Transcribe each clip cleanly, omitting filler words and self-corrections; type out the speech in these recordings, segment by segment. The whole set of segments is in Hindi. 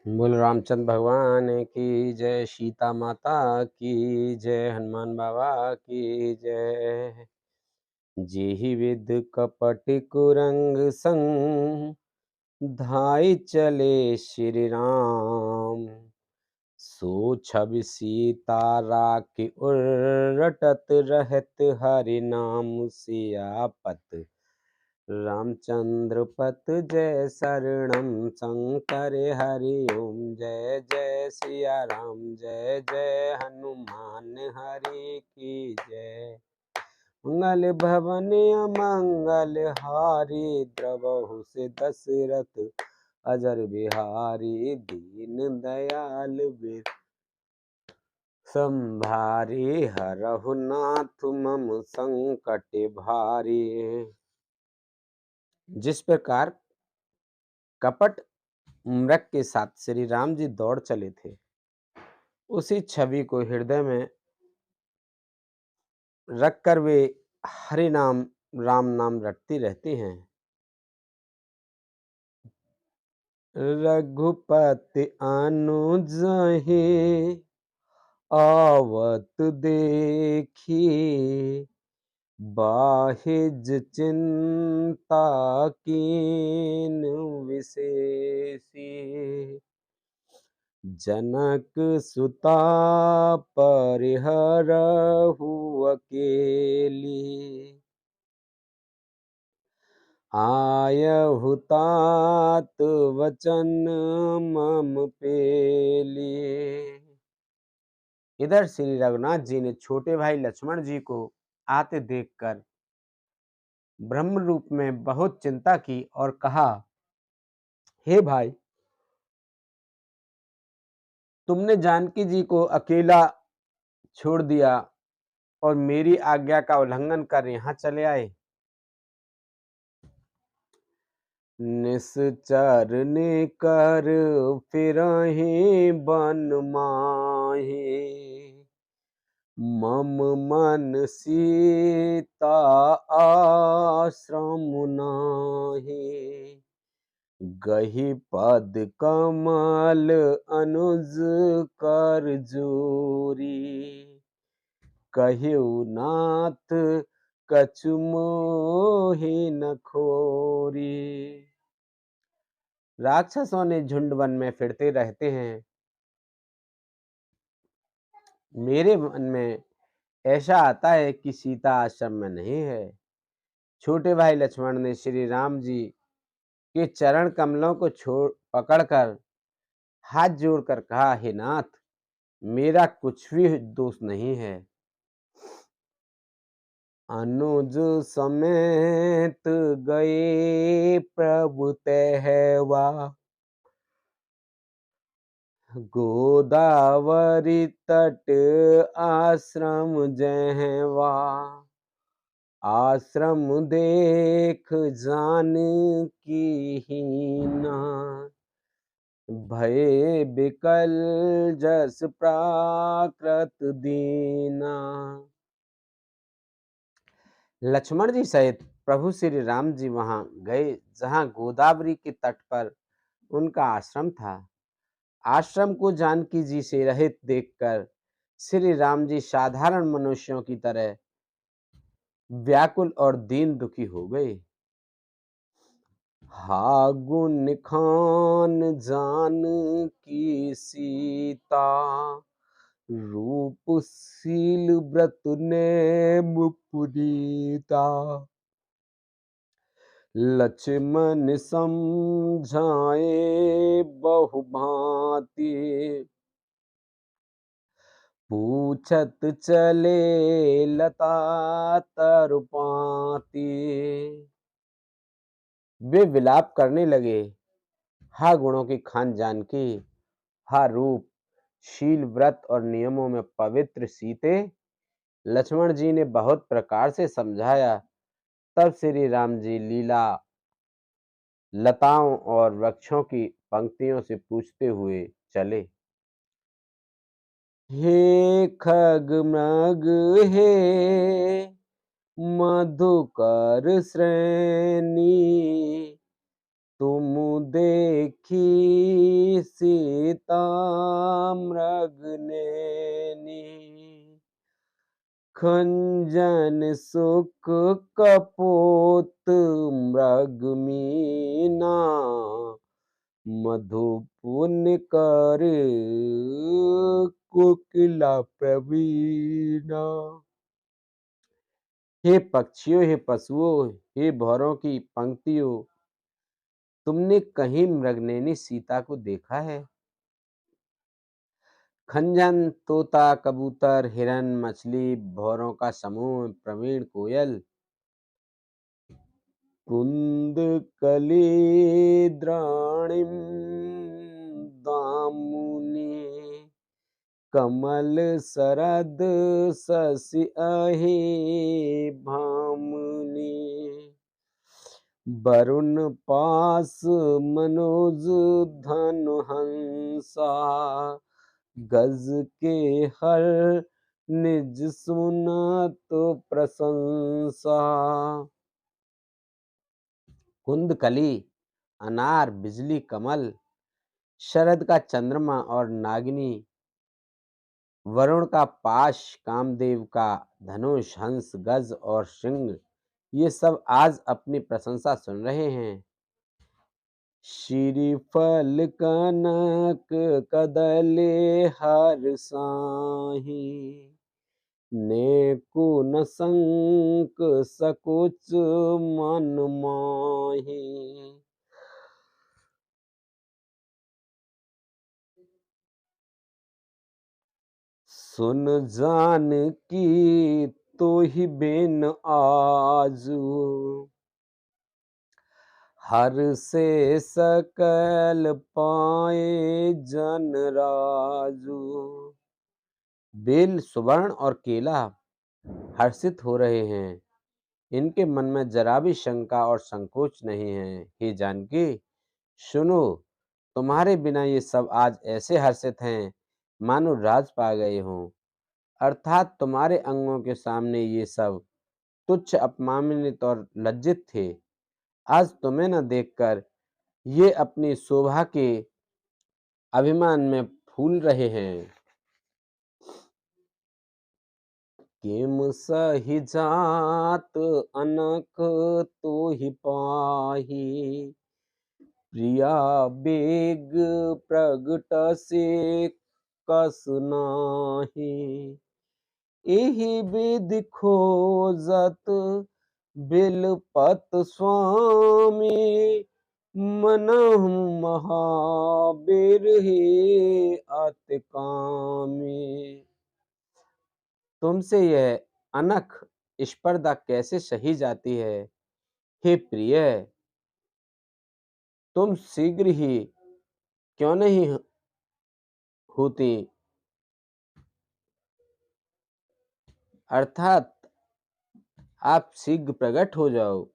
बोल रामचंद्र भगवान की जय, सीता माता की जय, हनुमान बाबा की जय। जेहि विद कपट कुरंग संग धाई चले श्री राम। सो छवि सीता राखी उरटत रहत हरि नाम। सियापत रामचंद्र पत जय शरणम शंकर हरि ओम। जय जय सिया राम, जय जय हनुमान हरि की जय। मंगल भवन मंगल हारी, द्रवहु से दशरथ अजर बिहारी। दीन दयाल बिर संभारी, हरहु नाथ मम संकट भारी। जिस प्रकार कपट मृग के साथ श्री राम जी दौड़ चले थे, उसी छवि को हृदय में रखकर वे हरि नाम राम नाम रटती रहती हैं। रघुपति अनुजहि आवत देखी, बाहिज चिंता कीन विशेषी। जनक सुता परिहरहु अकेली, आयहु तात वचन मम पेली। इधर श्री रघुनाथ जी ने छोटे भाई लक्ष्मण जी को आते देखकर ब्रह्म रूप में बहुत चिंता की और कहा, हे भाई, तुमने जानकी जी को अकेला छोड़ दिया और मेरी आज्ञा का उल्लंघन कर यहाँ चले आए। निश्चर ने कर फिरहि बन माहि, मम मन सीता आश्रम नाहि। गहि पद कमल अनुज कर जोरी, कहिउ नाथ कछु मोहि न खोरी। राक्षसों ने झुंड वन में फिरते रहते हैं, मेरे मन में ऐसा आता है कि सीता आश्रम में नहीं है। छोटे भाई लक्ष्मण ने श्री राम जी के चरण कमलों को छोड़ पकड़कर हाथ जोड़कर कहा, हे नाथ, मेरा कुछ भी दोष नहीं है। अनुज समेत गए प्रभु तहवा, गोदावरी तट आश्रम जहवा। आश्रम देख जानकी हीना, भय बिकल जस प्राकृत दीना। लक्ष्मण जी सहित प्रभु श्री राम जी वहां गए जहां गोदावरी के तट पर उनका आश्रम था। आश्रम को जानकी जी से रहित देखकर श्री राम जी साधारण मनुष्यों की तरह व्याकुल और दीन दुखी हो गए। हा गुण खान जान की सीता, रूपशील व्रत नेम पुनीता। लक्ष्मण समझाए बहु भांति, पूछत चले लता तरुपाती। वे विलाप करने लगे, हा गुणों की खान जानकी, हा रूप शील व्रत और नियमों में पवित्र सीते। लक्ष्मण जी ने बहुत प्रकार से समझाया। तब श्री राम जी लीला लताओं और वृक्षों की पंक्तियों से पूछते हुए चले। हे खग मृग हे मधुकर श्रेणी, तुम देखी सीता मृगनयनी, खंजन सुख कपोत मृगमीना, मधु पुण्य कर कोकिला प्रवीणा। हे पक्षियों, हे पशुओं, हे भौरों की पंक्तियों, तुमने कहीं मृगनयनी सीता को देखा है? खंजन, तोता, कबूतर, हिरन, मछली, भौरों का समूह, प्रवीण कोयल, कुंद कलिद्राणिम दामुनि, कमल शरद शशि अहि भामुनि, वरुण पास मनोज धनु हंसा, गज के हर निज सुनत प्रशंसा। कुंदकली, अनार, बिजली, कमल, शरद का चंद्रमा और नागिनी, वरुण का पाश, कामदेव का धनुष, हंस, गज और सिंह, ये सब आज अपनी प्रशंसा सुन रहे हैं। श्रीफल कनक कदली हर साही, नेको न संक सकुच मन माही। सुन जान की तो ही बेन आजू, हर से सकल पाए जन राजू। बेल, सुवर्ण और केला हर्षित हो रहे हैं, इनके मन में जरा भी शंका और संकोच नहीं है। हे जानकी, सुनो, तुम्हारे बिना ये सब आज ऐसे हर्षित हैं मानो राज पा गए हों। अर्थात तुम्हारे अंगों के सामने ये सब तुच्छ, अपमानित और लज्जित थे। आज तुम्हें न देखकर ये अपनी शोभा के अभिमान में फूल रहे हैं। किम सहि जात अनक तो ही पाही, प्रिया बेग प्रगट से कस नाही। एहि विधि खोजत बिलपत स्वामी, मनहु महाबिरहि अति कामी। तुमसे यह अनख स्पर्धा कैसे सही जाती है? हे प्रिय, तुम शीघ्र ही क्यों नहीं होती, अर्थात आप शीघ्र प्रकट हो जाओ।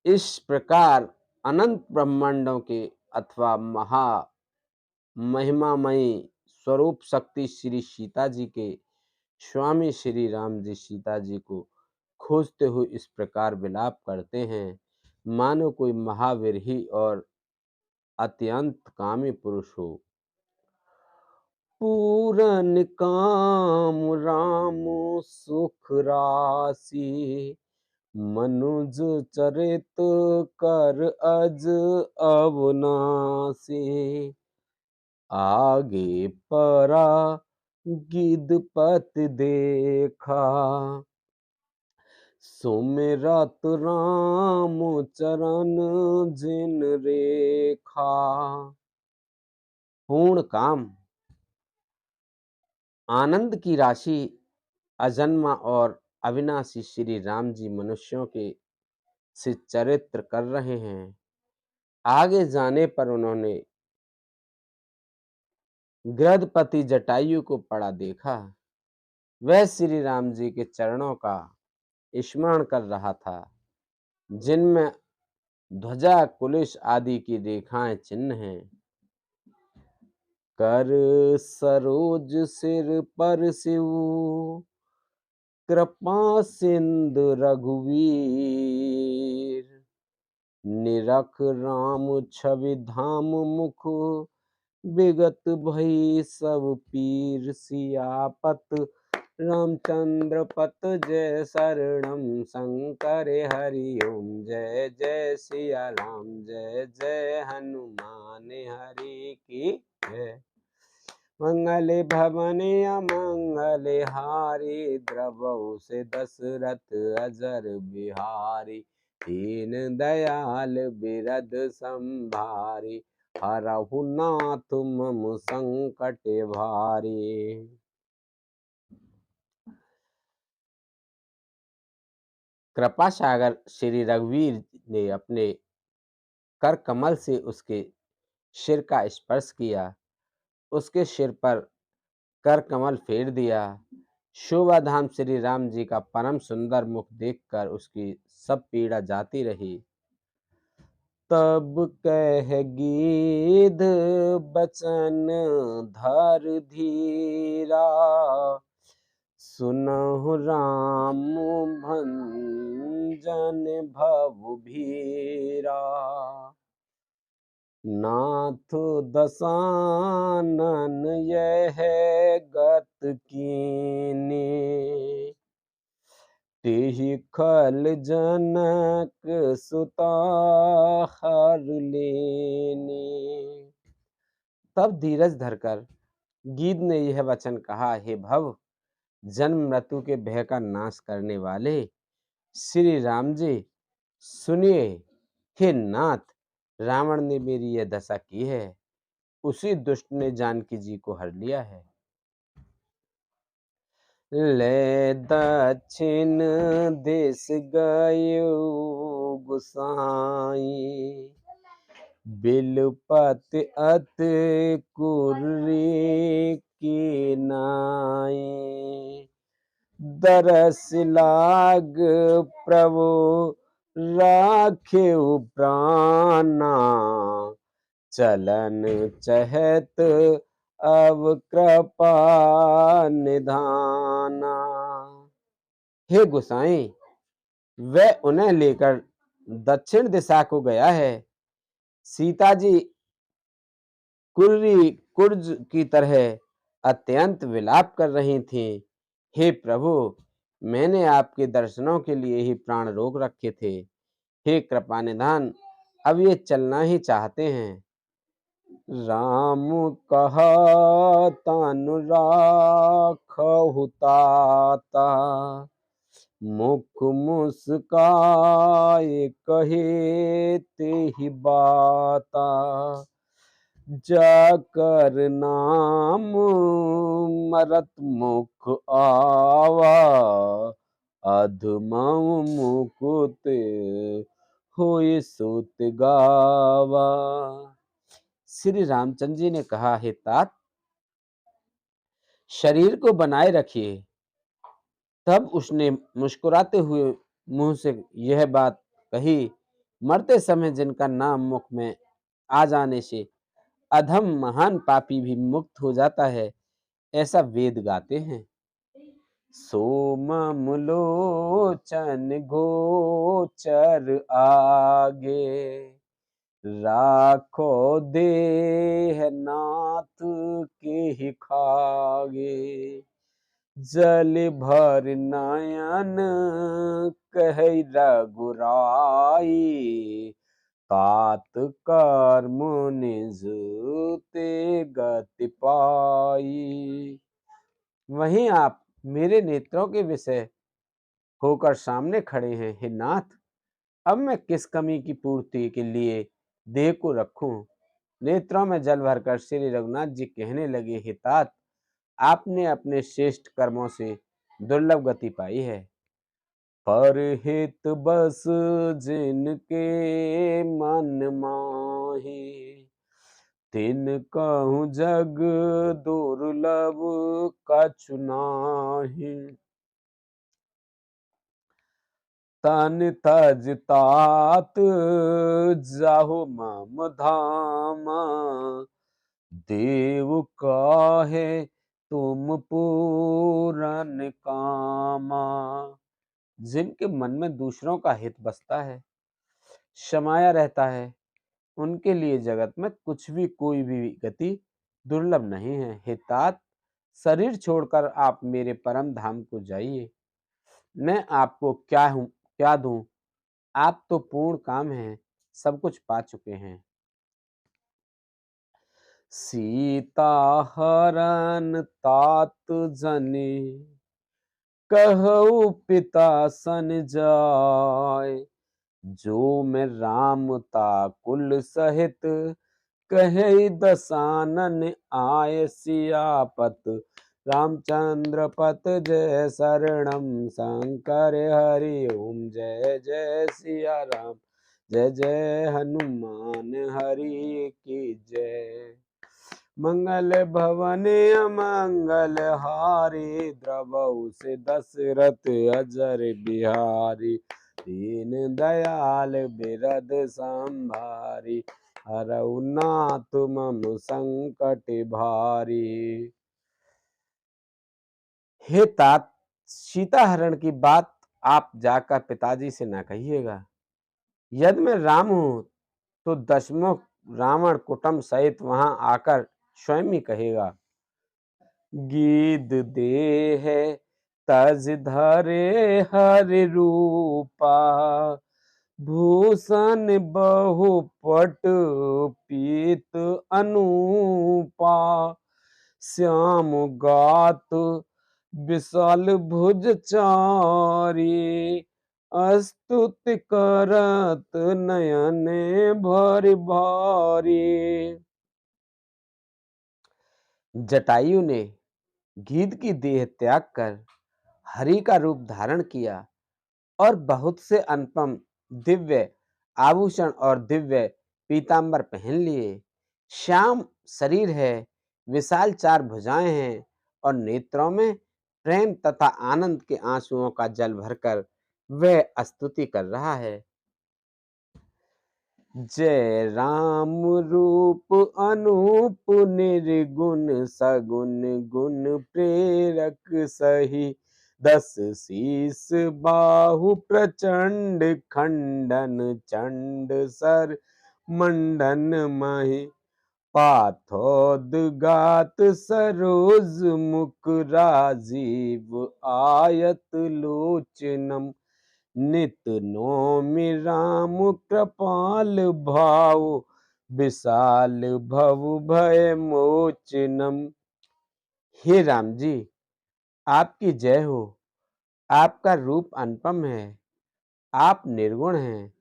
इस प्रकार अनंत ब्रह्मांडों के अथवा महा महिमामयी स्वरूप शक्ति श्री सीता जी के स्वामी श्री राम जी सीता जी को खोजते हुए इस प्रकार विलाप करते हैं, मानो कोई महावीर और अत्यंत कामी पुरुष हो। पूरन काम राम सुख राशि, मनुज चरित कर अज अवनासी। आगे परा गिदपति देखा, सुमिरत राम चरण जिन रेखा। पूर्ण काम, आनंद की राशि, अजन्मा और अविनाशी श्री राम जी मनुष्यों के से चरित्र कर रहे हैं। आगे जाने पर उन्होंने गृहपति जटायु को पड़ा देखा। वह श्री राम जी के चरणों का स्मरण कर रहा था, जिनमें ध्वजा, कुलिश आदि की रेखाएं चिन्ह हैं। कर सरोज सिर पर शिव, कृपा सिंधु रघुवीर। निरख राम छवि धाम मुख, विगत भई सब पीर सियापत, रामचंद्र पत जय शरणम शंकर हरि ओम, जय जय सिया राम, जय जय हनुमान हरि की जय। मंगल भवन अमंगल हारी, द्रवहु से दशरथ अजर बिहारी, दीन दयाल बिरद संभारी, हरहु नाथ मम संकट भारी। कृपा सागर श्री रघुवीर ने अपने कर कमल से उसके सिर का स्पर्श किया, उसके सिर पर कर कमल फेर दिया। शोभा धाम श्री राम जी का परम सुंदर मुख देखकर उसकी सब पीड़ा जाती रही। तब कह गीध बचन धर धीरा, सुनहु राम भंजन भव भीरा, नाथ दसानन यह गत कीनी, तेहि खल जनक सुता हर लेनी। तब धीरज धरकर गीध ने यह वचन कहा, हे भव, जन्म मृत्यु के भय का नाश करने वाले श्री राम जी, सुनिए। हे नाथ, रावण ने मेरी यह दशा की है, उसी दुष्ट ने जानकी जी को हर लिया है। ले दक्षिण देश गयो गुसाई, बिलपत अत कुर्री की नाई, दरस लाग प्रभु राखेउ प्राणा, चलन चहत अब कृपा निधाना। हे गोसाई, वह उन्हें लेकर दक्षिण दिशा को गया है। सीता जी कुर्री कुर्ज की तरह अत्यंत विलाप कर रही थीं। हे प्रभु, मैंने आपके दर्शनों के लिए ही प्राण रोक रखे थे। हे कृपा निधान, अब ये चलना ही चाहते हैं। राम कहा तनु राखहु ताता, मुख मुस्काए कहे तेहि बाता, जाकर नाम मरत मुख आवा, अधमऊ मुकुत होय सुत गावा। श्री रामचंद्र जी ने कहा, हे तात, शरीर को बनाए रखिए। तब उसने मुस्कुराते हुए मुंह से यह बात कही, मरते समय जिनका नाम मुख में आ जाने से अधम महान पापी भी मुक्त हो जाता है, ऐसा वेद गाते हैं। सोमम लोचन गोचर आगे, राखो देह नाथ के ही खागे, जल भर नयन कह रघुराई, तात कर्म निज ते गति पाई। वहीं आप मेरे नेत्रों के विषय होकर सामने खड़े हैं। हे नाथ, अब मैं किस कमी की पूर्ति के लिए देह को रखूं। नेत्रों में जल भरकर श्री रघुनाथ जी कहने लगे, हे तात, आपने अपने श्रेष्ठ कर्मों से दुर्लभ गति पाई है। पर हित बस जिनके मन माही, तिन कहूँ जग दुर्लभ कछु नाहि, तन तज तात जाहु मम धामा, देव काहे तुम पूरन कामा। जिनके मन में दूसरों का हित बसता है, समाया रहता है। उनके लिए जगत में कुछ भी कोई भी गति दुर्लभ नहीं है। हे तात, शरीर छोड़कर आप मेरे परम धाम को जाइए। मैं आपको क्या दूं? आप तो पूर्ण काम हैं, सब कुछ पा चुके हैं। सीता हरन तात जने, कहऊ पिता सन जाय। जो मैं राम ताकुल सहित, कहे दसानन आय। सियापत रामचंद्र पत जय शरणम, शंकर हरि ओम जय जय सिया राम। जय जय हनुमान हरि की जय। मंगल भवन अमंगल हारी, द्रवहु से दशरथ अजर बिहारी। दीन दयाल बिरद संभारी, हरऊ नाथ मम संकट भारी। हे तात, सीता हरण की बात आप जाकर पिताजी से न कहिएगा। यदि मैं राम हूं तो दशमुख रावण कुटुंब सहित वहां आकर स्वयं ही कहेगा। गीध देह तज धरे हरि रूपा, भूषण बहुपट पीत अनूपा। श्याम गात विशाल भुज चारी, स्तुति करत नयन भरि भारी। जटायु ने गीध की देह त्याग कर हरि का रूप धारण किया और बहुत से अनुपम दिव्य आभूषण और दिव्य पीतांबर पहन लिए। श्याम शरीर है, विशाल चार भुजाएं हैं और नेत्रों में प्रेम तथा आनंद के आंसुओं का जल भरकर वह स्तुति कर रहा है। जय राम रूप अनूप निर्गुण, सगुन गुण प्रेरक सही। दस शीस बाहु प्रचंड, खंडन चंड सर मंडन मही। पाथोदगात सरोज मुख, राजीव आयत लोचनम। नित नौमि राम कृपाल भाव, विशाल भव भय मोचनम। हे राम जी, आपकी जय हो। आपका रूप अनुपम है। आप निर्गुण हैं,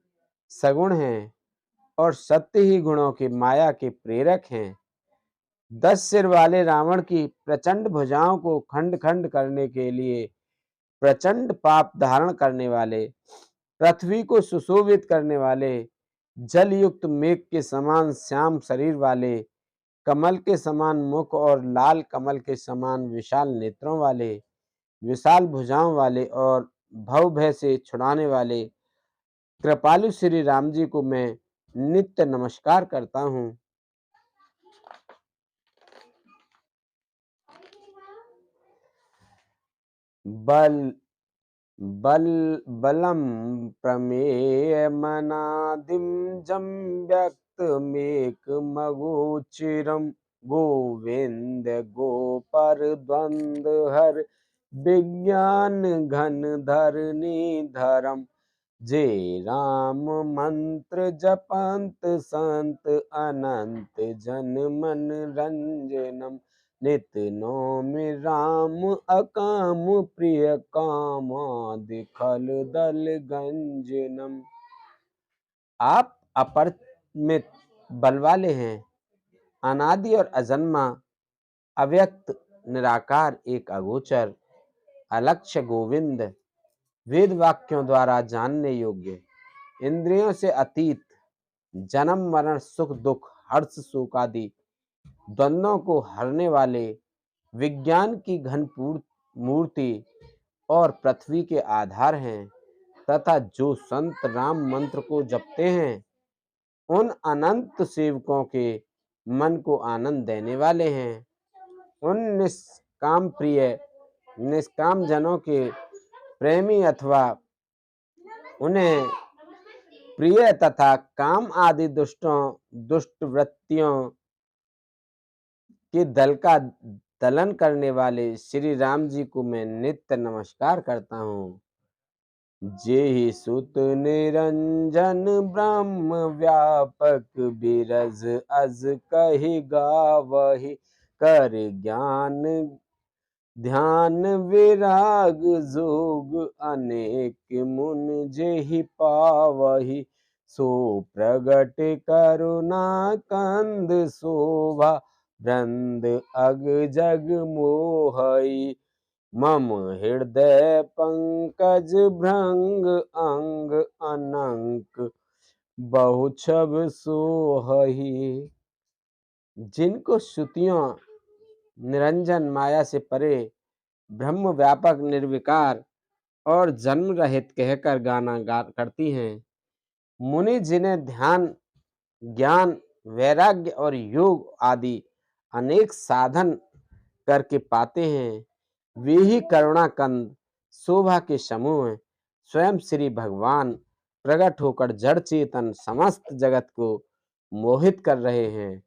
सगुण हैं और सत्य ही गुणों की माया के प्रेरक हैं। 10 सिर वाले रावण की प्रचंड भुजाओं को खंड खंड करने के लिए, प्रचंड पाप धारण करने वाले, पृथ्वी को सुशोभित करने वाले, जल युक्त मेघ के समान श्याम शरीर वाले, कमल के समान मुख और लाल कमल के समान विशाल नेत्रों वाले, विशाल भुजाओं वाले और भव भय से छुड़ाने वाले कृपालु श्री राम जी को मैं नित्य नमस्कार करता हूँ। बल बल बलम प्रमेय मनादिम, जम व्यक्त मेक मगोचिरम। गोविंद गोपर द्वंद हर, विज्ञान घन धरनी धरम। जे राम मंत्र जपंत संत, अनंत जन मन रंजनम। नित नौमि राम अकाम, प्रिय कामादि खल दल गंजनम। आप अपरिमित बल वाले हैं, अनादि और अजन्मा, अव्यक्त निराकार, एक अगोचर अलक्ष्य गोविंद, वेद वाक्यों द्वारा जानने योग्य, इंद्रियों से अतीत, जन्म मरण सुख दुख हर्ष शोक आदि द्वंद्वों को हरने वाले, विज्ञान की घन मूर्ति और पृथ्वी के आधार हैं तथा जो संत राम मंत्र को जपते हैं उन अनंत सेवकों के मन को आनंद देने वाले हैं। उन निष्काम प्रिय निष्काम जनों के प्रेमी अथवा उन्हें प्रिय तथा काम आदि दुष्ट वृत्तियों के दल का दलन करने वाले श्री राम जी को मैं नित्य नमस्कार करता हूँ। जेहि सुत निरंजन ब्रह्म व्यापक बिरज अज कहि गावहि कर ज्ञान ध्यान विराग जोग अनेक मुन जेहि पावहि सो प्रगट करुणा कंद शोभा वृंद अग जग मोहई मम हृदय पंकज भृंग अंग अनंक बहु छब सोहहि। जिनको श्रुतियों निरंजन माया से परे ब्रह्म व्यापक निर्विकार और जन्म रहित कहकर गाना करती हैं, मुनि जिन्हें ध्यान ज्ञान वैराग्य और योग आदि अनेक साधन करके पाते हैं, वे ही करुणा कंद शोभा के समूह हैं। स्वयं श्री भगवान प्रकट होकर जड़ चेतन समस्त जगत को मोहित कर रहे हैं।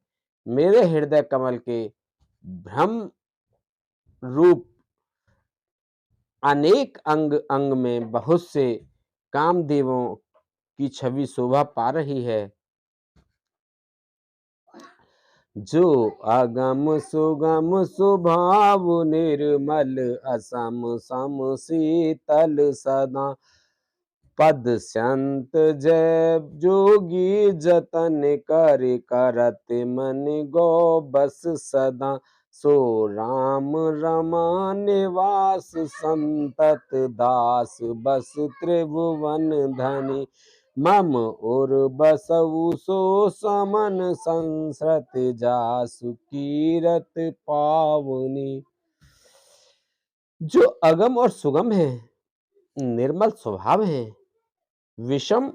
मेरे हृदय कमल के ब्रह्म रूप अनेक अंग अंग में बहुत से कामदेवों की छवि शोभा पा रही है। जो अगम सुगम स्वभाव निर्मल असम सम शीतल सदा पद संत जय जोगी जतन कर करत मन गो बस सदा सो राम रमा निवास संतत दास बस त्रिभुवन धनी मम और बसवु सो समन संसृत जासु कीरत पावनी। जो अगम और सुगम है, निर्मल स्वभाव है, विषम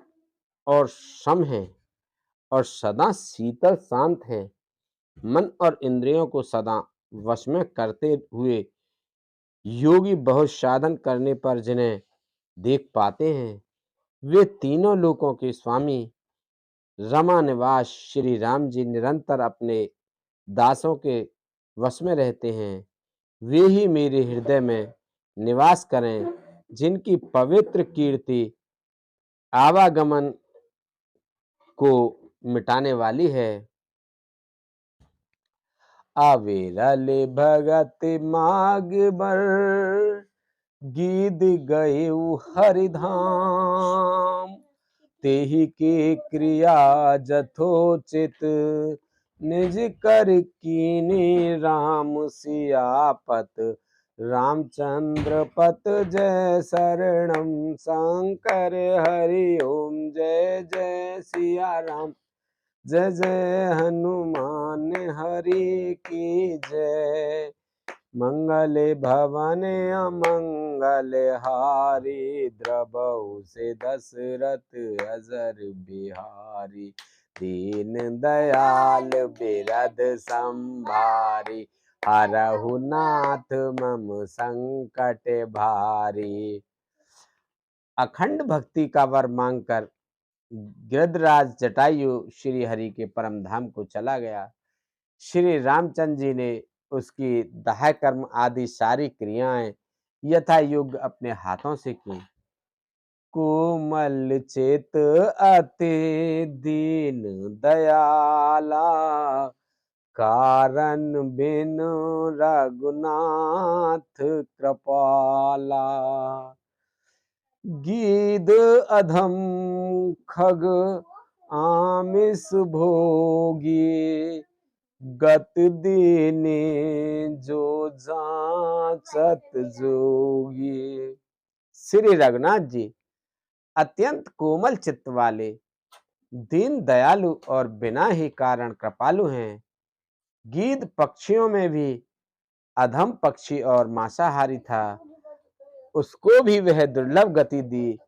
और सम है और सदा शीतल शांत है, मन और इंद्रियों को सदा वश में करते हुए योगी बहुत साधन करने पर जिन्हें देख पाते हैं, वे तीनों लोकों के स्वामी रमा निवास श्री राम जी निरंतर अपने दासों के वश में रहते हैं। वे ही मेरे हृदय में निवास करें, जिनकी पवित्र कीर्ति आवागमन को मिटाने वाली है। अविरल भगत माग बर गीत गए हरिधाम तेहि के क्रिया जथोचित निज कर कीनी राम सियापत रामचंद्र पत जय शरणम शंकर हरि ओम जय जय सिया राम जय जय हनुमान हरि की जय। मंगल भवन अमंगल हारी द्रबहु से दशरथ अजर बिहारी दीन दयाल बिरद संभारी हरहु नाथ मम संकट भारी। अखंड भक्ति का वर मांगकर गिरधराज जटायु श्री हरि के परम धाम को चला गया। श्री रामचंद्र जी ने उसकी दाह कर्म आदि सारी क्रियाएं यथा योग्य अपने हाथों से की। कोमल चेत अति दीन दयाला कारण बिनु रघुनाथ कृपाला गीद अधम खग आमिष भोगी गत दीने जो जाचत जोगी। श्री रघुनाथ जी अत्यंत कोमल चित्त वाले, दीन दयालु और बिना ही कारण कृपालु हैं। गीध पक्षियों में भी अधम पक्षी और मांसाहारी था, उसको भी वह दुर्लभ गति दी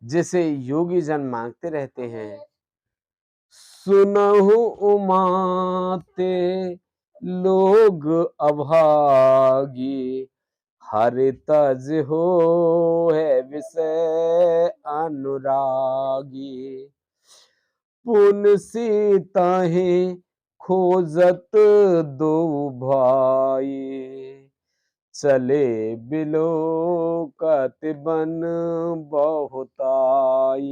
जिसे योगी जन मांगते रहते हैं। सुनहु उमाते लोग अभागी हरि तज हो है विषय अनुरागी। पुन सीताहि खोजत दो भाई, चले बिलोकत बन बहुताई।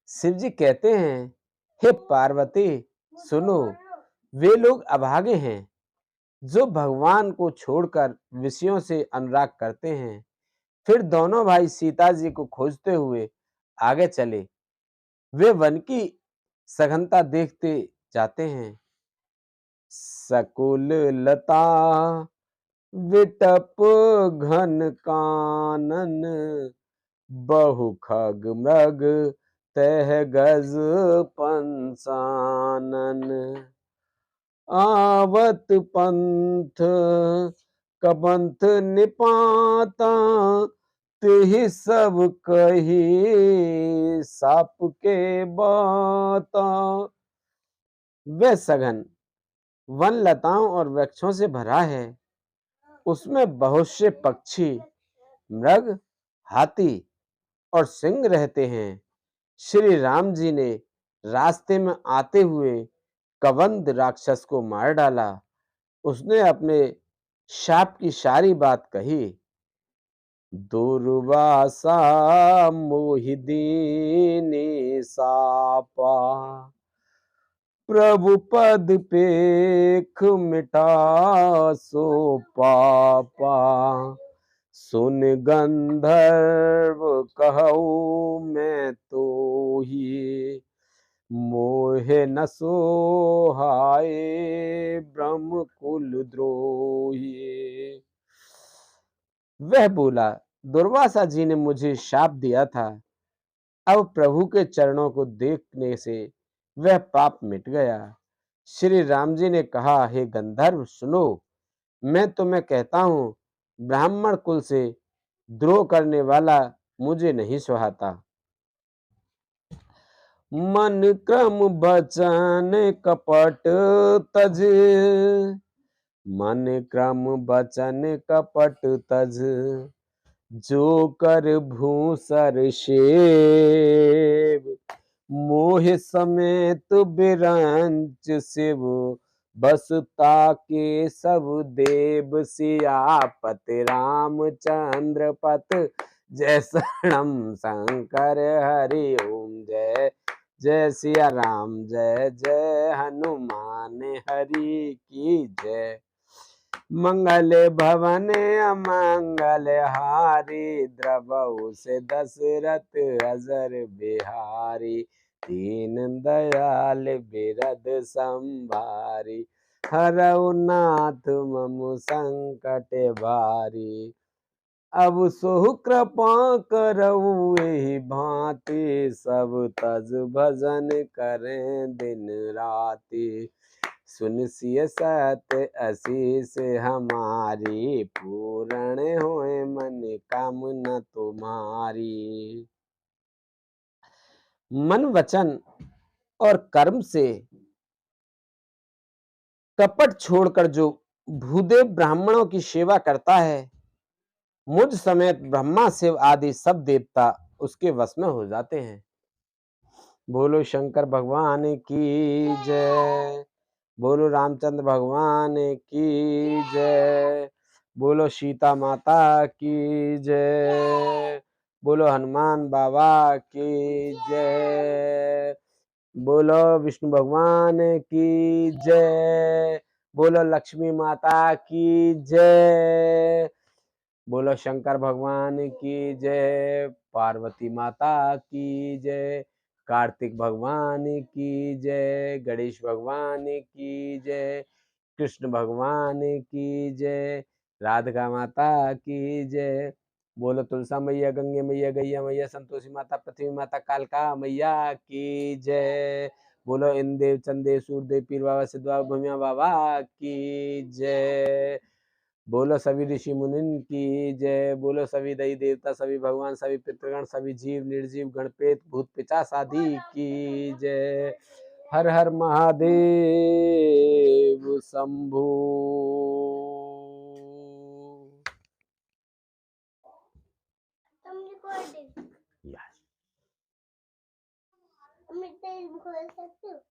शिव जी कहते हैं, हे पार्वती सुनो, वे लोग अभागे हैं जो भगवान को छोड़कर विषयों से अनुराग करते हैं। फिर दोनों भाई सीता जी को खोजते हुए आगे चले। वे वन की सघनता देखते जाते हैं। सकुल लता विटप घन कानन, बहु खग मृग तह गज पंसानन। आवत पंथ कबंथ निपाता, तेहि सब कही साप के बाता। वह सघन वन लताओं और वृक्षों से भरा है। उसमें बहुत से पक्षी, मृग, हाथी और सिंह रहते हैं। श्री राम जी ने रास्ते में आते हुए कबंध राक्षस को मार डाला। उसने अपने शाप की सारी बात कही। दुर्वासा मोहि दीनि सापा, प्रभु पद पेख मिटा सो पापा। सुन गंधर्व कहूँ मैं तो ही, मोहे न सोहाए ब्रह्म कुल द्रोही। वह बोला, दुर्वासा जी ने मुझे शाप दिया था। अब प्रभु के चरणों को देखने से वह पाप मिट गया। श्री राम जी ने कहा, हे गंधर्व सुनो, मैं तुम्हें कहता हूं, ब्राह्मण कुल से द्रोह करने वाला मुझे नहीं सुहाता। मन क्रम बचन कपट तज, मन क्रम बचन कपट तज, जो कर भूसर सेव। मोह समेत बिरंच शिव, बसता के सब देव। सियापति रामचंद्र पत, जय शरणम शंकर हरि ओम। जय जय सिया राम, जय जय हनुमान हरि की जय। मंगल भवन अमंगल हारी, द्रवहु से दशरथ अजर बिहारी। दीन दयाल बिरद संभारी, हरऊ नाथ मम संकट भारी। अब सोहु कृपा करऊ एहि भांति, सब तज भजन करें दिन राति। सुन सिय सत असीस हमारी, पूर्ण होए मन कामना तुम्हारी। मन वचन और कर्म से कपट छोड़कर जो भूदेव ब्राह्मणों की सेवा करता है, मुझ समेत ब्रह्मा शिव आदि सब देवता उसके वश में हो जाते हैं। बोलो शंकर भगवान की जय, बोलो रामचंद्र भगवान की जय, बोलो सीता माता की जय, बोलो हनुमान बाबा की जय, बोलो विष्णु भगवान की जय, बोलो लक्ष्मी माता की जय, बोलो शंकर भगवान की जय, पार्वती माता की जय, कार्तिक भगवान की जय, गणेश भगवान की जय, कृष्ण भगवान की जय, राधिका माता की जय। बोलो तुलसा मैया, गंगे मैया, गैया मैया, संतोषी माता, पृथ्वी माता, कालका मैया की जय। बोलो इंदेव, चंदेव, सूरदेव, पीर बाबा, सिद्ध बाबा, भूमिया बाबा की जय। बोलो सभी ऋषि मुनिन की जय। बोलो सभी दई देवता, सभी भगवान, सभी पितृगण, सभी जीव निर्जीव, गणपेत, भूत पिचास आदि की जय। हर हर महादेव शंभू। रिकॉर्डिंग। यस। मैं तेल खोल सकती हूँ।